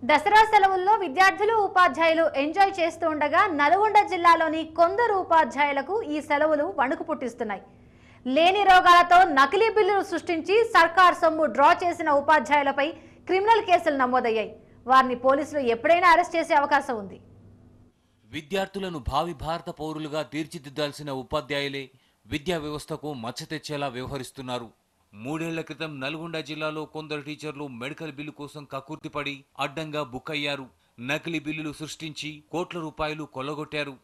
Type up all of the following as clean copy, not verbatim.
దసరా సెలవుల్లో విద్యార్థులు ఉపాధ్యాయులు ఎంజాయ్ చేస్తూ ఉండగా నల్గొండ జిల్లాలోని కొందరు ఉపాధ్యాయులకు ఈ సెలవులు వణుకు పుట్టిస్తున్నాయి. లేని రోగాలతో నకిలీ బిల్లులు సృష్టించి సర్కార్ సొమ్ము డ్రా చేసిన ఉపాధ్యాయులపై క్రిమినల్ కేసులు నమోదయ్యాయి. వారిని పోలీసులు ఎప్పుడైనా అరెస్ట్ చేసే అవకాశం ఉంది. విద్యార్థులను భావి భారత పౌరులుగా తీర్చిదిద్దాల్సిన ఉపాధ్యాయులే విద్యా వ్యవస్థకు మచ్చ తెచ్చేలా వ్యవహరిస్తున్నారు. 3 ఏళ్ల క్రితం నల్గొండ జిల్లాలో కొందరు టీచర్లు మెడికల్ బిల్లు కోసం కక్కుర్తిపడి అడ్డంగా బుక్ అయ్యారు. నకిలీ బిల్లులు సృష్టించి కోట్ల రూపాయలు కొల్లగొట్టారు.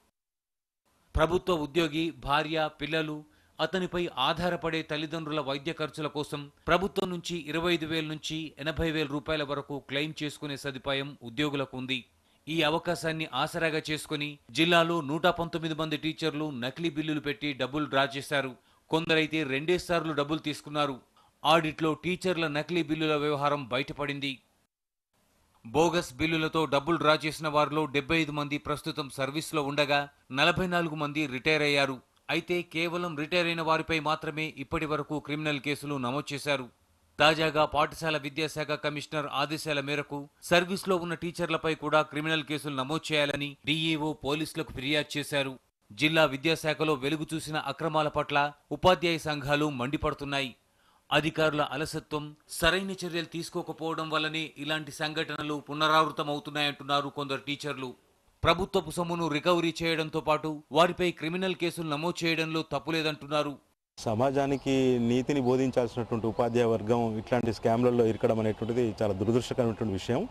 ప్రభుత్వ ఉద్యోగి భార్య, పిల్లలు, అతనిపై ఆధారపడే తల్లిదండ్రుల వైద్య ఖర్చుల కోసం ప్రభుత్వం నుంచి 25,000 నుంచి 80,000 రూపాయల వరకు క్లెయిమ్ చేసుకునే సదుపాయం ఉద్యోగులకు ఉంది. ఈ అవకాశాన్ని ఆసరాగా చేసుకుని జిల్లాలో 119 మంది టీచర్లు నకిలీ బిల్లులు పెట్టి డబ్బులు డ్రా చేశారు. కొందరైతే 2 సార్లు డబ్బులు తీసుకున్నారు. ఆడిట్లో టీచర్ల నకిలీ బిల్లుల వ్యవహారం బయటపడింది. బోగస్ బిల్లులతో డబ్బులు డ్రా చేసిన వారిలో 75 మంది ప్రస్తుతం సర్వీస్లో ఉండగా 44 మంది రిటైర్ అయ్యారు. అయితే కేవలం రిటైర్ అయిన వారిపై మాత్రమే ఇప్పటి వరకు క్రిమినల్ కేసులు నమోదు చేశారు. తాజాగా పాఠశాల విద్యాశాఖ కమిషనర్ ఆదేశాల మేరకు సర్వీస్లో ఉన్న టీచర్లపై కూడా క్రిమినల్ కేసులు నమోదు చేయాలని డీఈఓ పోలీసులకు ఫిర్యాదు చేశారు. జిల్లా విద్యాశాఖలో వెలుగు చూసిన అక్రమాల పట్ల ఉపాధ్యాయ సంఘాలు మండిపడుతున్నాయి. అధికారుల అలసత్వం, సరైన చర్యలు తీసుకోకపోవడం వల్లనే ఇలాంటి సంఘటనలు పునరావృతమవుతున్నాయంటున్నారు కొందరు టీచర్లు. ప్రభుత్వపు సొమ్మును రికవరీ చేయడంతో పాటు వారిపై క్రిమినల్ కేసులు నమోదు చేయడంలో తప్పులేదంటున్నారు. సమాజానికి నీతిని బోధించాల్సినటువంటి ఉపాధ్యాయ వర్గం ఇట్లాంటి స్కామ్లలో ఇరకడం అనేటువంటిది చాలా దురదృష్టకరమైనటువంటి విషయం.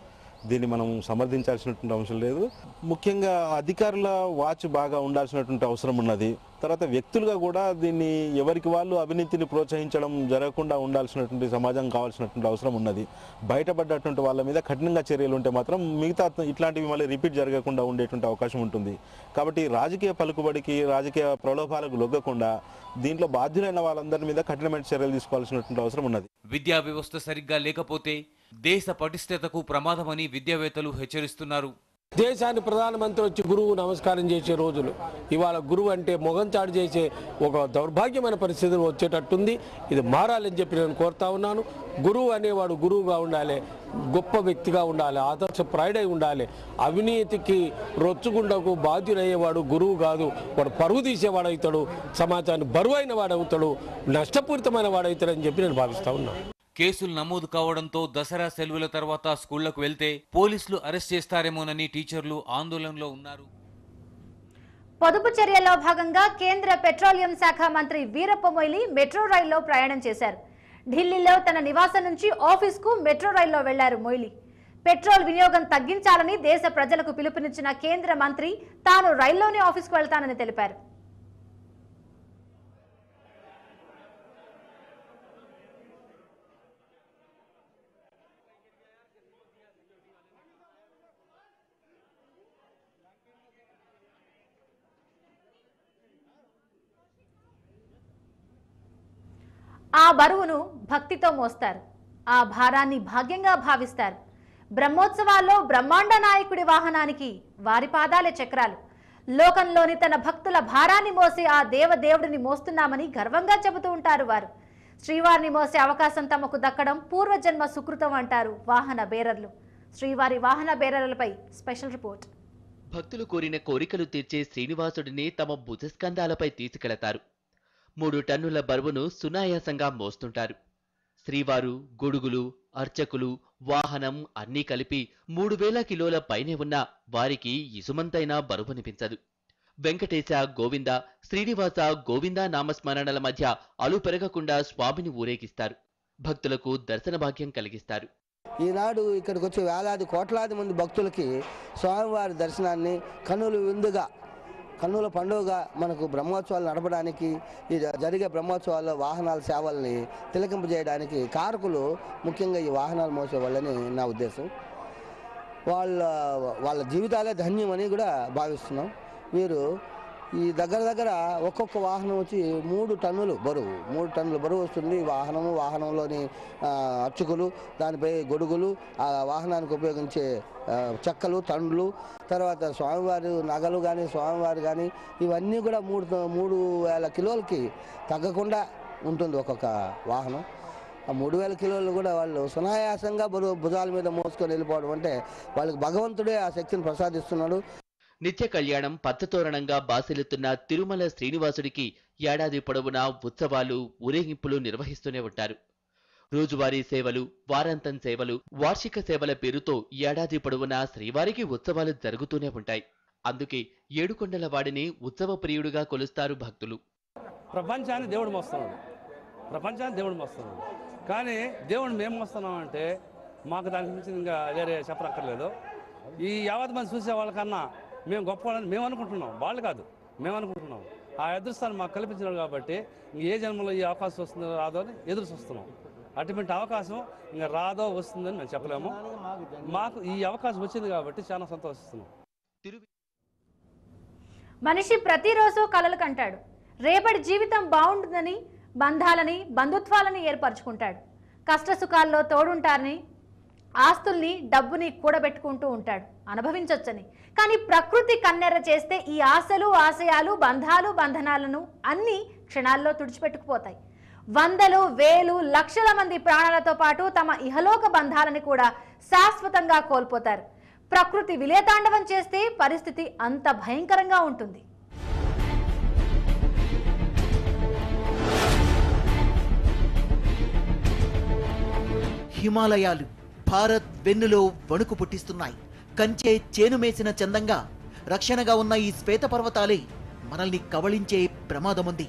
దీన్ని మనం సమర్థించాల్సినటువంటి అవసరం లేదు. ముఖ్యంగా అధికారుల వాచ్ బాగా ఉండాల్సినటువంటి అవసరం ఉన్నది. తర్వాత వ్యక్తులుగా కూడా దీన్ని ఎవరికి వాళ్ళు అవినీతిని ప్రోత్సహించడం జరగకుండా ఉండాల్సినటువంటి సమాజం కావాల్సినటువంటి అవసరం ఉన్నది. బయటపడ్డటువంటి వాళ్ళ మీద కఠినంగా చర్యలు ఉంటే మాత్రం మిగతా ఇట్లాంటివి మళ్ళీ రిపీట్ జరగకుండా ఉండేటువంటి అవకాశం ఉంటుంది. కాబట్టి రాజకీయ పలుకుబడికి, రాజకీయ ప్రలోభాలకు లొగ్గకుండా దీంట్లో బాధ్యులైన వాళ్ళందరి మీద కఠినమైన చర్యలు తీసుకోవాల్సినటువంటి అవసరం ఉన్నది. విద్యా వ్యవస్థ సరిగ్గా లేకపోతే దేశ పటిష్టతకు ప్రమాదమని విద్యావేత్తలు హెచ్చరిస్తున్నారు. దేశానికి ప్రధానమంత్రి వచ్చి గురువు నమస్కారం చేసే రోజులు ఇవాళ గురువు అంటే మొగం చాటు చేసే ఒక దౌర్భాగ్యమైన పరిస్థితులు వచ్చేటట్టుంది. ఇది మారాలని చెప్పి నేను కోరుతా ఉన్నాను. గురువు అనేవాడు గురువుగా ఉండాలి, గొప్ప వ్యక్తిగా ఉండాలి, ఆదర్శప్రాయుడై ఉండాలి. అవినీతికి రొచ్చుగుండకు బాధ్యుడయ్యేవాడు గురువు కాదు. వాడు పరువు తీసేవాడు అవుతాడు, సమాజాన్ని బరువైన వాడు అవుతాడు, నష్టపూరితమైన వాడు అవుతాడని చెప్పి నేను భావిస్తా ఉన్నాను. కేసులు నమోదు కావడంతో దసరా సెలవుల తర్వాత స్కూళ్లకు వెళ్తే పోలీసులు అరెస్ట్ చేస్తారేమోనని టీచర్లు ఆందోళనలో ఉన్నారు. పొదుపు చర్యల్లో భాగంగా కేంద్ర పెట్రోలియం శాఖ మంత్రి వీరప్ప మొయిలీ మెట్రో రైల్లో ప్రయాణం చేశారు. ఢిల్లీలో తన నివాసం నుంచి ఆఫీస్కు మెట్రో రైల్లో వెళ్లారు మొయిలీ. పెట్రోల్ వినియోగం తగ్గించాలని దేశ ప్రజలకు పిలుపునిచ్చిన కేంద్ర మంత్రి తాను రైల్లోనే ఆఫీస్కు వెళ్తానని తెలిపారు. ఆ బరువును భక్తితో మోస్తారు, ఆ భారాన్ని భాగ్యంగా భావిస్తారు. బ్రహ్మోత్సవాల్లో బ్రహ్మాండ నాయకుడి వాహనానికి వారి పాదాలే చక్రాలు. లోకంలోని తన భక్తుల భారాన్ని మోసి ఆ దేవదేవుడిని మోస్తున్నామని గర్వంగా చెబుతూ ఉంటారు వారు. శ్రీవారిని మోసే అవకాశం తమకు దక్కడం పూర్వజన్మ సుకృతం అంటారు వాహన బేరర్లు. శ్రీవారి వాహన బేరర్లపై స్పెషల్ రిపోర్ట్. భక్తులు కోరిన కోరికలు తీర్చే శ్రీనివాసుడిని తమ భుజస్కంధాలపై తీసుకెళతారు. 3 టన్నుల బరువును సునాయాసంగా మోస్తుంటారు. శ్రీవారు, గొడుగులు, అర్చకులు, వాహనం అన్నీ కలిపి 3,000 కిలోల పైనే ఉన్న వారికి ఇసుమంతైనా బరువనిపించదు. వెంకటేశ గోవింద, శ్రీనివాస గోవింద నామస్మరణల మధ్య అలు పెరగకుండా స్వామిని ఊరేగిస్తారు. భక్తులకు దర్శన భాగ్యం కలిగిస్తారు. ఈనాడు ఇక్కడికి వచ్చే వేలాది కోట్లాది మంది భక్తులకి స్వామివారి దర్శనాన్ని కన్నుల పండుగగా మనకు బ్రహ్మోత్సవాలు నడపడానికి, ఈ జరిగే బ్రహ్మోత్సవాల్లో వాహనాల సేవల్ని తిలకింపజేయడానికి కారకులు ముఖ్యంగా ఈ వాహనాలు మోసే వాళ్ళని నా ఉద్దేశం. వాళ్ళ జీవితాలే ధన్యమని కూడా భావిస్తున్నాం. వీరు ఈ దగ్గర ఒక్కొక్క వాహనం వచ్చి 3 టన్నులు బరువు వస్తుంది. వాహనంలోని అర్చకులు, దానిపై గొడుగులు, ఆ వాహనానికి ఉపయోగించే చెక్కలు, తండ్లు, తర్వాత స్వామివారి నగలు కానీ స్వామివారు కానీ ఇవన్నీ కూడా 3,000 కిలోలకి తగ్గకుండా ఉంటుంది ఒక్కొక్క వాహనం. ఆ 3000 కిలోలు కూడా వాళ్ళు సునాయాసంగా భుజాల మీద మోసుకొని వెళ్ళిపోవడం అంటే వాళ్ళకి భగవంతుడే ఆ శక్తిని ప్రసాదిస్తున్నాడు. నిత్య కళ్యాణం పచ్చతోరణంగా బాసిల్లుతున్న తిరుమల శ్రీనివాసుడికి ఏడాది పొడవునా ఉత్సవాలు, ఊరేగింపులు నిర్వహిస్తూనే ఉంటారు. రోజువారీ సేవలు, వారాంతం సేవలు, వార్షిక సేవల పేరుతో ఏడాది పొడవునా శ్రీవారికి ఉత్సవాలు జరుగుతూనే ఉంటాయి. అందుకే ఏడుకొండల వాడిని ఉత్సవ ప్రియుడిగా కొలుస్తారు భక్తులు. ప్రపంచాన్ని దేవుడు మోస్తున్నాడు, కానీ దేవుడు మేము మోస్తున్నామంటే మాకు దానికి మించి ఇంకా వేరే చెప్పనక్కర్లేదు. ఈ యావత్ మంది చూసే వాళ్ళకన్నా మేము గొప్ప వాళ్ళని మేము అనుకుంటున్నాం, వాళ్ళు కాదు, మేము అనుకుంటున్నాం. ఆ అదృష్టాన్ని మాకు కల్పించినాడు కాబట్టి ఏ జన్మలో ఈ అవకాశం వస్తుందో రాదో అని ఎదురు చూస్తున్నాం. అటువంటి అవకాశం ఇంకా రాదో వస్తుందని మేము చెప్పలేము. మాకు ఈ అవకాశం వచ్చింది కాబట్టి చాలా సంతోషిస్తున్నాం. మనిషి ప్రతిరోజు కలలు కంటాడు. రేపటి జీవితం బాగుంటుందని బంధాలని, బంధుత్వాలని ఏర్పరచుకుంటాడు. కష్టసుఖాల్లో తోడుంటారని, ఆస్తుల్ని, డబ్బుని కూడబెట్టుకుంటూ ఉంటాడు అనుభవించొచ్చని. కానీ ప్రకృతి కన్నెర్ర చేస్తే ఈ ఆశలు, ఆశయాలు, బంధాలు, బంధనాలను అన్ని క్షణాల్లో తుడిచిపెట్టుకుపోతాయి. వందలు, వేలు, లక్షల మంది ప్రాణాలతో పాటు తమ ఇహలోక బంధాలని కూడా శాశ్వతంగా కోల్పోతారు. ప్రకృతి విలయతాండవం చేస్తే పరిస్థితి అంత భయంకరంగా ఉంటుంది. హిమాలయాలు భారత్ వెన్నులో వణుకు పుట్టిస్తున్నాయి. కంచే చేనుమేసిన చందంగా రక్షణగా ఉన్న ఈ శ్వేత పర్వతాలే మనల్ని కబళించే ప్రమాదముంది.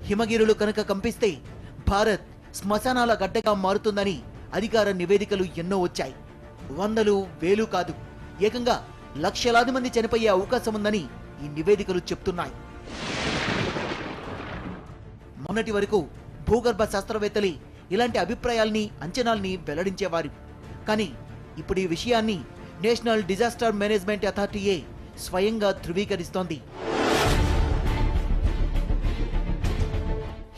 హిమగిరులు కనుక కంపిస్తే భారత్ శ్మశానాల గడ్డగా మారుతుందని అధికార నివేదికలు ఎన్నో వచ్చాయి. వందలు, వేలు కాదు, ఏకంగా లక్షలాది మంది చనిపోయే అవకాశం ఉందని ఈ నివేదికలు చెప్తున్నాయి. మొన్నటి వరకు భూగర్భ శాస్త్రవేత్తలే ఇలాంటి అభిప్రాయాల్ని, అంచనాల్ని వెల్లడించేవారు. కానీ ఇప్పుడు ఈ విషయాన్ని నేషనల్ డిజాస్టర్ మేనేజ్మెంట్ అథారిటీయే స్వయంగా ధృవీకరిస్తోంది.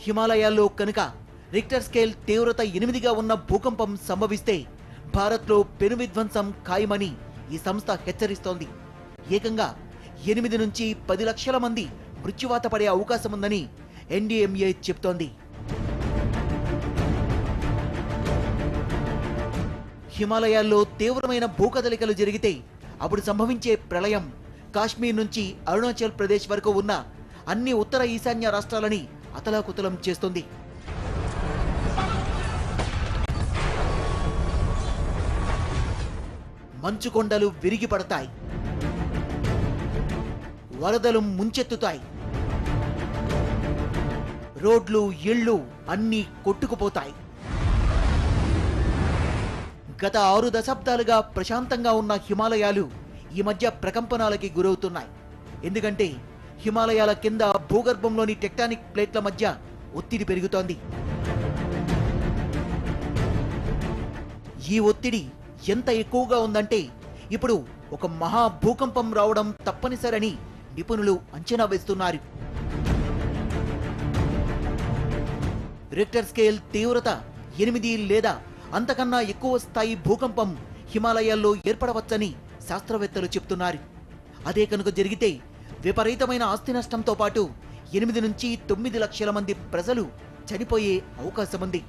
హిమాలయాల్లో కనుక రిక్టర్ స్కేల్ తీవ్రత 8గా ఉన్న భూకంపం సంభవిస్తే భారత్లో పెను విధ్వంసం ఖాయమని ఈ సంస్థ హెచ్చరిస్తోంది. ఏకంగా 8 నుంచి 10 లక్షల మంది మృత్యువాత పడే అవకాశం ఉందని ఎన్డీఎంఏ చెప్తోంది. హిమాలయాల్లో తీవ్రమైన భూకదలికలు జరిగితే అప్పుడు సంభవించే ప్రళయం కాశ్మీర్ నుంచి అరుణాచల్ ప్రదేశ్ వరకు ఉన్న అన్ని ఉత్తర ఈశాన్య రాష్ట్రాలని అతలాకుతలం చేస్తుంది. మంచుకొండలు విరిగి పడతాయి, వరదలు ముంచెత్తుతాయి, రోడ్లు, ఇళ్ళు అన్నీ కొట్టుకుపోతాయి. గత 6 దశాబ్దాలుగా ప్రశాంతంగా ఉన్న హిమాలయాలు ఈ మధ్య ప్రకంపనాలకి గురవుతున్నాయి. ఎందుకంటే హిమాలయాల కింద భూగర్భంలోని టెక్టానిక్ ప్లేట్ల మధ్య ఒత్తిడి పెరుగుతోంది. ఈ ఒత్తిడి ఎంత ఎక్కువగా ఉందంటే ఇప్పుడు ఒక మహా భూకంపం రావడం తప్పనిసరని నిపుణులు అంచనా వేస్తున్నారు. రిక్టర్ స్కేల్ తీవ్రత 8 లేదా అంతకన్నా ఎక్కువ స్థాయి భూకంపం హిమాలయాల్లో ఏర్పడవచ్చని శాస్త్రవేత్తలు చెప్తున్నారు. అదే కనుక జరిగితే విపరీతమైన ఆస్తి నష్టంతో పాటు 8 నుంచి 9 లక్షల మంది ప్రజలు చనిపోయే అవకాశం ఉంది.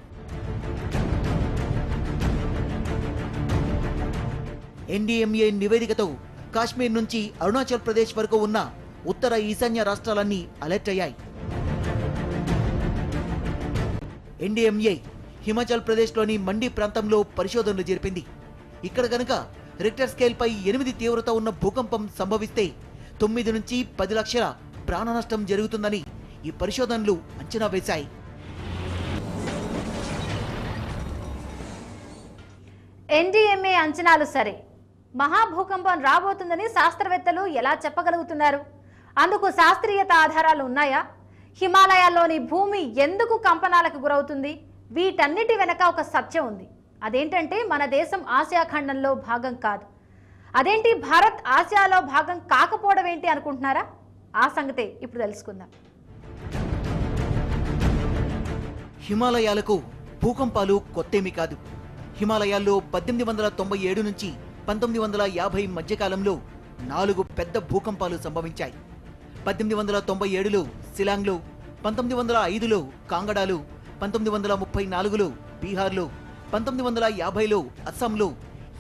ఎన్డీఎంఏ నివేదికతో కాశ్మీర్ నుంచి అరుణాచల్ ప్రదేశ్ వరకు ఉన్న ఉత్తర ఈశాన్య రాష్ట్రాలన్నీ అలర్ట్ అయ్యాయి. ఎన్డీఎంఏ హిమాచల్ ప్రదేశ్లోని మండి ప్రాంతంలో పరిశోధనలు జరిపింది. ఇక్కడ గనుక రిక్టర్ స్కేల్ పై 8 తీవ్రత ఉన్న భూకంపం సంభవిస్తే 9 నుంచి 10 లక్షల ప్రాణ నష్టం జరుగుతుందని ఈ పరిశోధనలు అంచనా వేశాయి. ఎన్డీఎంఏ అంచనాలు సరే, మహాభూకంపం రాబోతుందని శాస్త్రవేత్తలు ఎలా చెప్పగలుగుతున్నారు? అందుకు శాస్త్రీయత ఆధారాలు ఉన్నాయా? హిమాలయాల్లోని భూమి ఎందుకు కంపనాలకు గురవుతుంది? వీటన్నిటి వెనక ఒక సత్యం ఉంది. అదేంటంటే మన దేశం ఆసియా ఖండంలో భాగం కాదు. అదేంటి భారత్ ఆసియాలో భాగం కాకపోవడం ఏంటి అనుకుంటున్నారా? ఆ సంగతే ఇప్పుడు తెలుసుకుందాం. హిమాలయాలకు భూకంపాలు కొత్తేమీ కాదు. హిమాలయాల్లో 1897 నుంచి 1950 మధ్యకాలంలో 4 పెద్ద భూకంపాలు సంభవించాయి. 1897లో సిలాంగ్లో, 1905లో కాంగడాలు, 1934లో బీహార్లో, 1950లో అస్సాంలో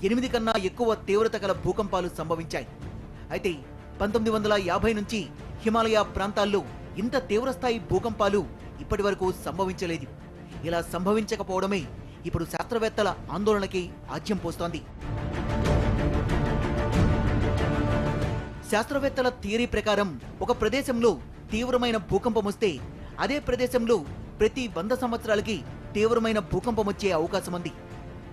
8 కన్నా ఎక్కువ తీవ్రత గల భూకంపాలు సంభవించాయి. అయితే 1950 నుంచి హిమాలయ ప్రాంతాల్లో ఇంత తీవ్రస్థాయి భూకంపాలు ఇప్పటి వరకు సంభవించలేదు. ఇలా సంభవించకపోవడమే ఇప్పుడు శాస్త్రవేత్తల ఆందోళనకి ఆజ్యం పోస్తోంది. శాస్త్రవేత్తల థియరీ ప్రకారం ఒక ప్రదేశంలో తీవ్రమైన భూకంపం వస్తే అదే ప్రదేశంలో ప్రతి 100 సంవత్సరాలకి తీవ్రమైన భూకంపం వచ్చే అవకాశం ఉంది.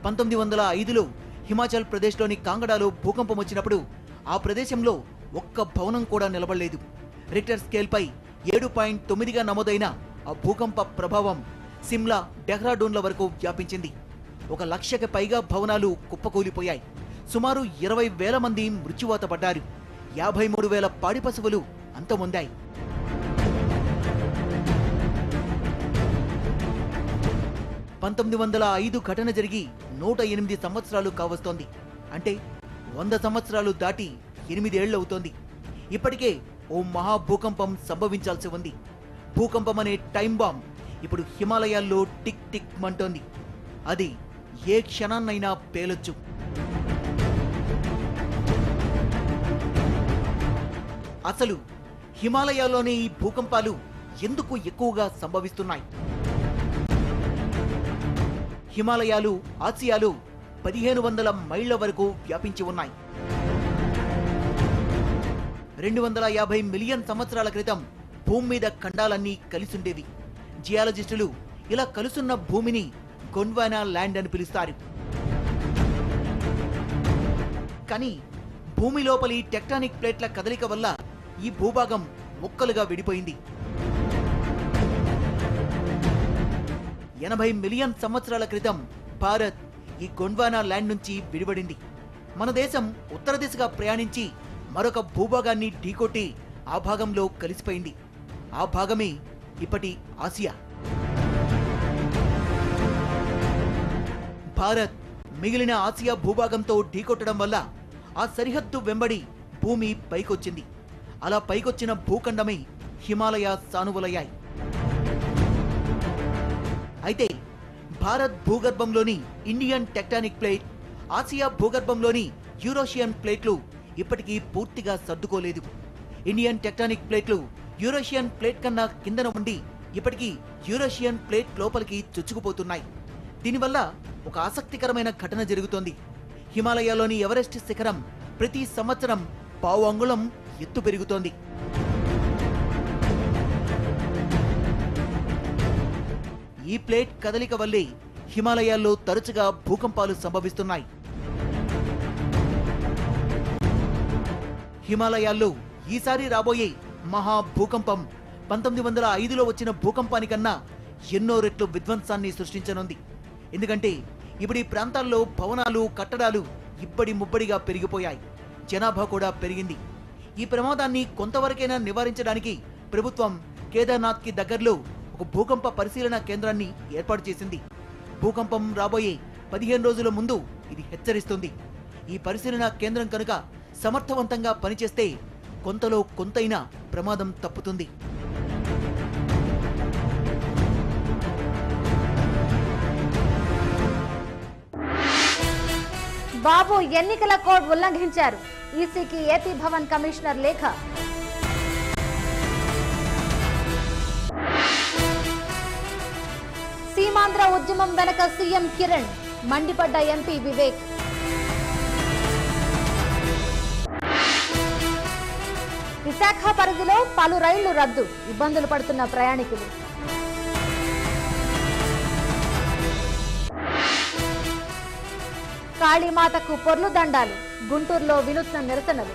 1905లో హిమాచల్ ప్రదేశ్లోని కాంగడాలో భూకంపం వచ్చినప్పుడు ఆ ప్రదేశంలో ఒక్క భవనం కూడా నిలబడలేదు. రిక్టర్ స్కేల్పై 7.9గా నమోదైన ఆ భూకంప ప్రభావం సిమ్లా, డెహ్రాడూన్ల వరకు వ్యాపించింది. 1 లక్షకి పైగా భవనాలు కుప్పకూలిపోయాయి. సుమారు 20,000 మంది మృత్యువాత పడ్డారు. 53,000 పాడి పశువులు అంతమొందాయి. (1905) ఘటన జరిగి 108 సంవత్సరాలు కావస్తోంది. అంటే 100 సంవత్సరాలు దాటి 8 ఏళ్లు అవుతోంది. ఇప్పటికే ఓ మహా భూకంపం సంభవించాల్సి ఉంది. భూకంపం అనే టైం బాంబ్ ఇప్పుడు హిమాలయాల్లో టిక్ టిక్ మంటోంది. అది ఏ క్షణాన్నైనా పేలొచ్చు. అసలు హిమాలయాల్లోనే ఈ భూకంపాలు ఎందుకు ఎక్కువగా సంభవిస్తున్నాయి? హిమాలయాలు ఆసియాలో 1500 మైళ్ల వరకు వ్యాపించి ఉన్నాయి. 250 మిలియన్ సంవత్సరాల క్రితం భూమి మీద ఖండాలన్నీ కలిసుండేవి. జియాలజిస్టులు ఇలా కలుసున్న భూమిని గొండ్వానా ల్యాండ్ అని పిలుస్తారు. కానీ భూమి లోపలి టెక్టానిక్ ప్లేట్ల కదలిక వల్ల ఈ భూభాగం ముక్కలుగా విడిపోయింది. 80 మిలియన్ సంవత్సరాల క్రితం భారత్ ఈ గొండ్వానా ల్యాండ్ నుంచి విడిపడింది. మన దేశం ఉత్తర దిశగా ప్రయాణించి మరొక భూభాగాన్ని ఢీకొట్టి ఆ భాగంలో కలిసిపోయింది. ఆ భాగమే ఇప్పటి ఆసియా. భారత్ మిగిలిన ఆసియా భూభాగంతో ఢీకొట్టడం వల్ల ఆ సరిహద్దు వెంబడి భూమి పైకొచ్చింది. అలా పైకొచ్చిన భూఖండమే హిమాలయ సానువులయ్యాయి. అయితే భారత్ భూగర్భంలోని ఇండియన్ టెక్టానిక్ ప్లేట్, ఆసియా భూగర్భంలోని యూరోషియన్ ప్లేట్లు ఇప్పటికీ పూర్తిగా సర్దుకోలేదు. ఇండియన్ టెక్టానిక్ ప్లేట్లు యూరోషియన్ ప్లేట్ కన్నా కిందన ఉండి ఇప్పటికీ యూరోషియన్ ప్లేట్ లోపలికి చొచ్చుకుపోతున్నాయి. దీనివల్ల ఒక ఆసక్తికరమైన ఘటన జరుగుతోంది. హిమాలయాలోని ఎవరెస్ట్ శిఖరం ప్రతి సంవత్సరం 1/4 అంగుళం ఎత్తు పెరుగుతోంది. ఈ ప్లేట్ కదలిక వల్లే హిమాలయాల్లో తరచుగా భూకంపాలు సంభవిస్తున్నాయి. హిమాలయాల్లో ఈసారి రాబోయే మహా భూకంపం 1905లో వచ్చిన భూకంపానికన్నా ఎన్నో రెట్లు విధ్వంసాన్ని సృష్టించనుంది. ఎందుకంటే ఇప్పుడు ఈ ప్రాంతాల్లో భవనాలు, కట్టడాలు ఇబ్బడి ముబ్బడిగా పెరిగిపోయాయి. జనాభా కూడా పెరిగింది. ఈ ప్రమాదాన్ని కొంతవరకైనా నివారించడానికి ప్రభుత్వం కేదార్నాథ్కి దగ్గరలో ఒక భూకంప పరిశీలన కేంద్రాన్ని ఏర్పాటు చేసింది. భూకంపం రాబోయే 15 రోజుల ముందు ఇది హెచ్చరిస్తుంది. ఈ పరిశీలన కేంద్రం కనుక సమర్థవంతంగా పనిచేస్తే కొంతలో కొంతైనా ప్రమాదం తప్పుతుంది. బాబు ఎన్నికల కోడ్ ఉల్లంఘించారు. ఈసీకి ఏపీ భవన్ కమిషనర్ లేఖ. సీమాంధ్ర ఉద్యమం వెనక సీఎం కిరణ్, మండిపడ్డ ఎంపీ వివేక్. విశాఖ పరిధిలో పలు రైళ్లు రద్దు, ఇబ్బందులు పడుతున్న ప్రయాణికులు. కాళీమాతకు పొర్లు దండాలు, గుంటూరులో వినూత్న నిరసనలు.